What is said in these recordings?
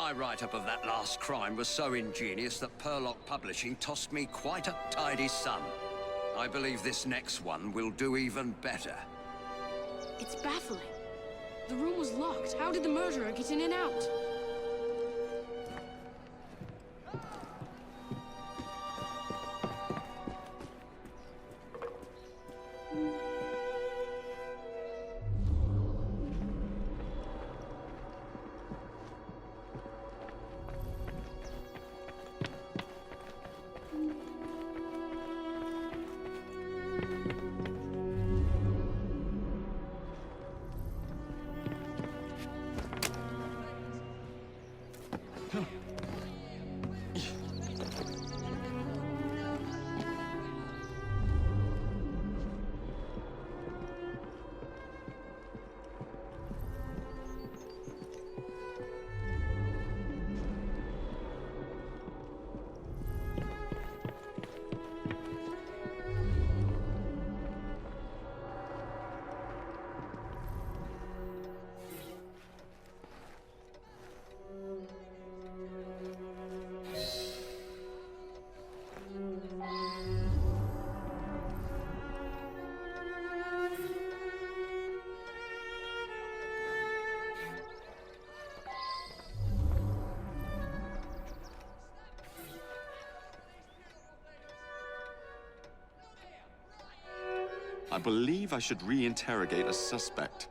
My write-up of that last crime was so ingenious that Perlock Publishing tossed me quite a tidy sum. I believe this next one will do even better. It's baffling. The room was locked. How did the murderer get in and out? I believe I should re-interrogate a suspect.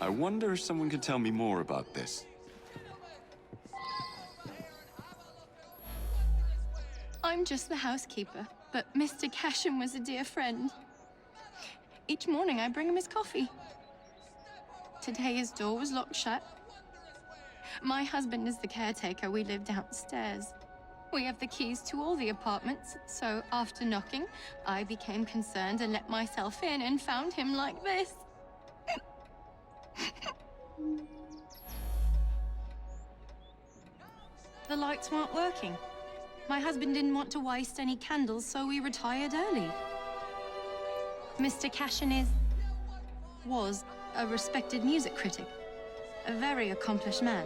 I wonder if someone can tell me more about this. I'm just the housekeeper, but Mr. Cashan was a dear friend. Each morning I bring him his coffee. Today his door was locked shut. My husband is the caretaker. We live downstairs. We have the keys to all the apartments, so after knocking, I became concerned and let myself in and found him like this. The lights weren't working. My husband didn't want to waste any candles, so we retired early. Mr. Cashan was a respected music critic, a very accomplished man.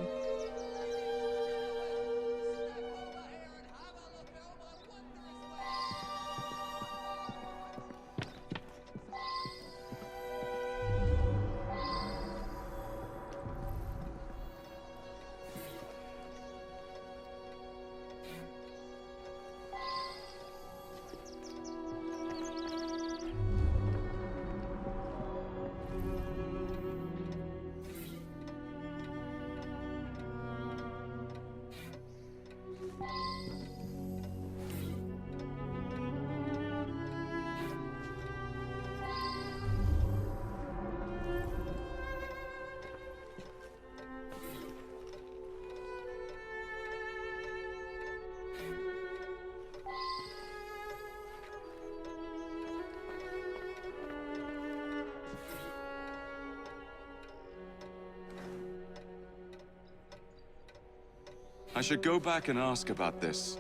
I should go back and ask about this.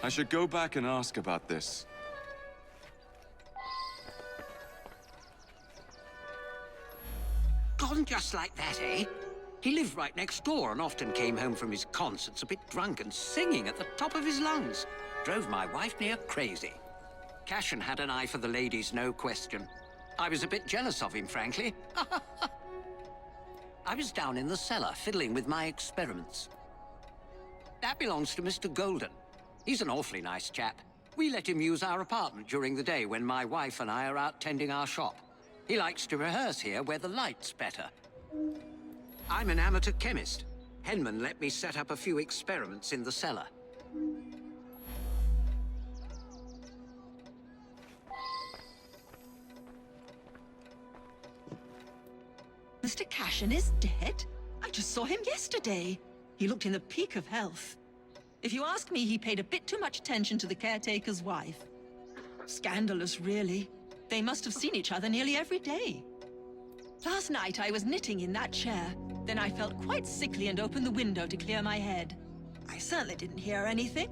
I should go back and ask about this. Gone just like that, eh? He lived right next door and often came home from his concerts a bit drunk and singing at the top of his lungs. Drove my wife near crazy. Cashan had an eye for the ladies, no question. I was a bit jealous of him, frankly. I was down in the cellar, fiddling with my experiments. That belongs to Mr. Golden. He's an awfully nice chap. We let him use our apartment during the day when my wife and I are out tending our shop. He likes to rehearse here where the light's better. I'm an amateur chemist. Henman let me set up a few experiments in the cellar. Mr. Cashan is dead? I just saw him yesterday. He looked in the peak of health. If you ask me, he paid a bit too much attention to the caretaker's wife. Scandalous, really. They must have seen each other nearly every day. Last night, I was knitting in that chair. Then I felt quite sickly and opened the window to clear my head. I certainly didn't hear anything.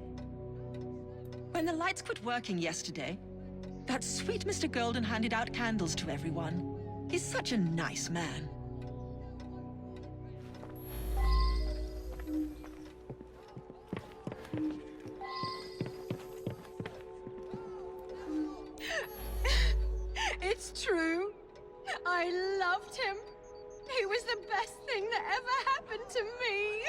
When the lights quit working yesterday, that sweet Mr. Golden handed out candles to everyone. He's such a nice man. It's true. I loved him. He was the best thing that ever happened to me.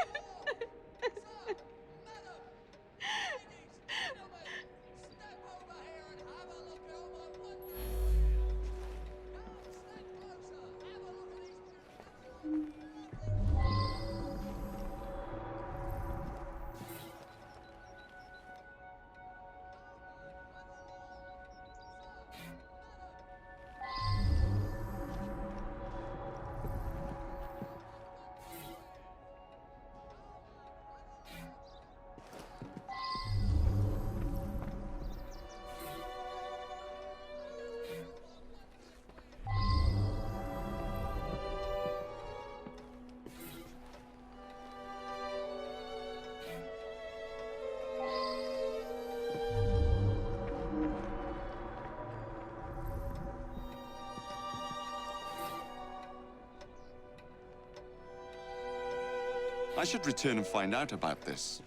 I should return and find out about this.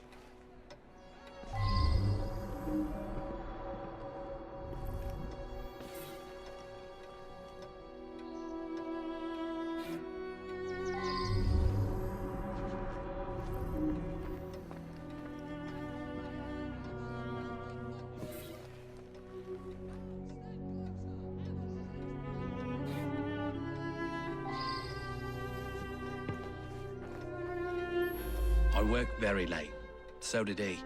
I worked very late. So did he.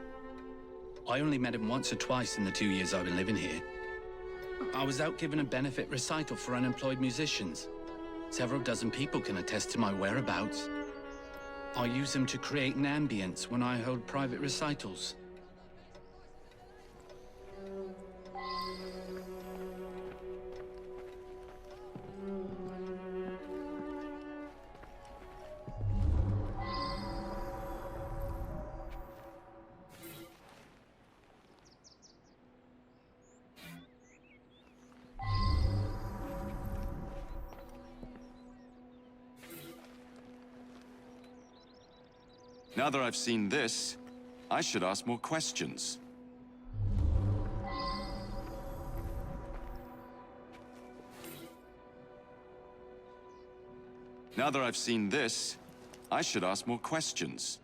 I only met him once or twice in the 2 years I've been living here. I was out giving a benefit recital for unemployed musicians. Several dozen people can attest to my whereabouts. I use them to create an ambience when I hold private recitals. Now that I've seen this, I should ask more questions. Now that I've seen this, I should ask more questions.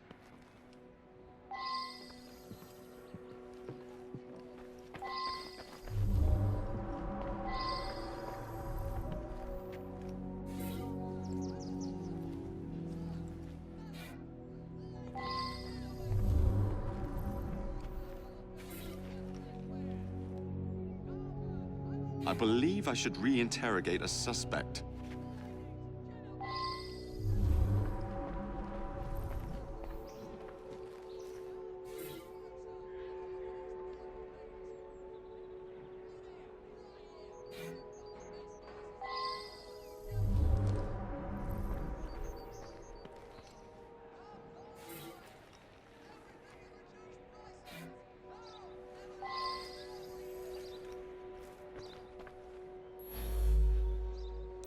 I believe I should re-interrogate a suspect.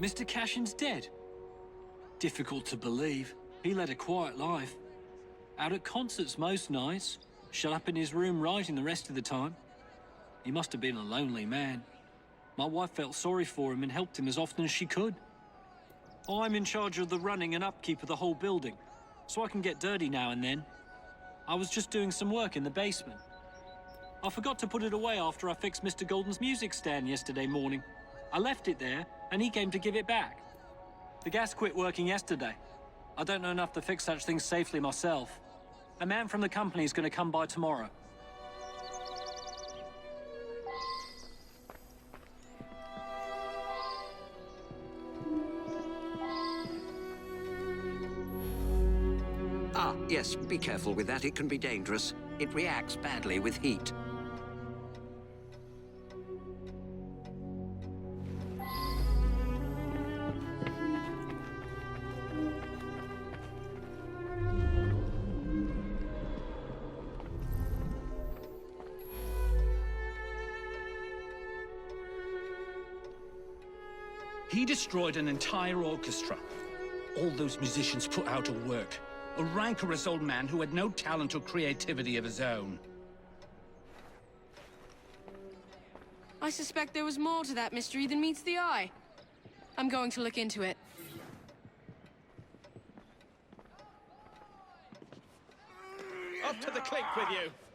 Mr. Cashan's dead? Difficult to believe. He led a quiet life. Out at concerts most nights, shut up in his room writing the rest of the time. He must have been a lonely man. My wife felt sorry for him and helped him as often as she could. I'm in charge of the running and upkeep of the whole building, so I can get dirty now and then. I was just doing some work in the basement. I forgot to put it away after I fixed Mr. Golden's music stand yesterday morning. I left it there, and he came to give it back. The gas quit working yesterday. I don't know enough to fix such things safely myself. A man from the company is going to come by tomorrow. Ah, yes, be careful with that. It can be dangerous. It reacts badly with heat. He destroyed an entire orchestra. All those musicians put out of work. A rancorous old man who had no talent or creativity of his own. I suspect there was more to that mystery than meets the eye. I'm going to look into it. Up to the clink with you.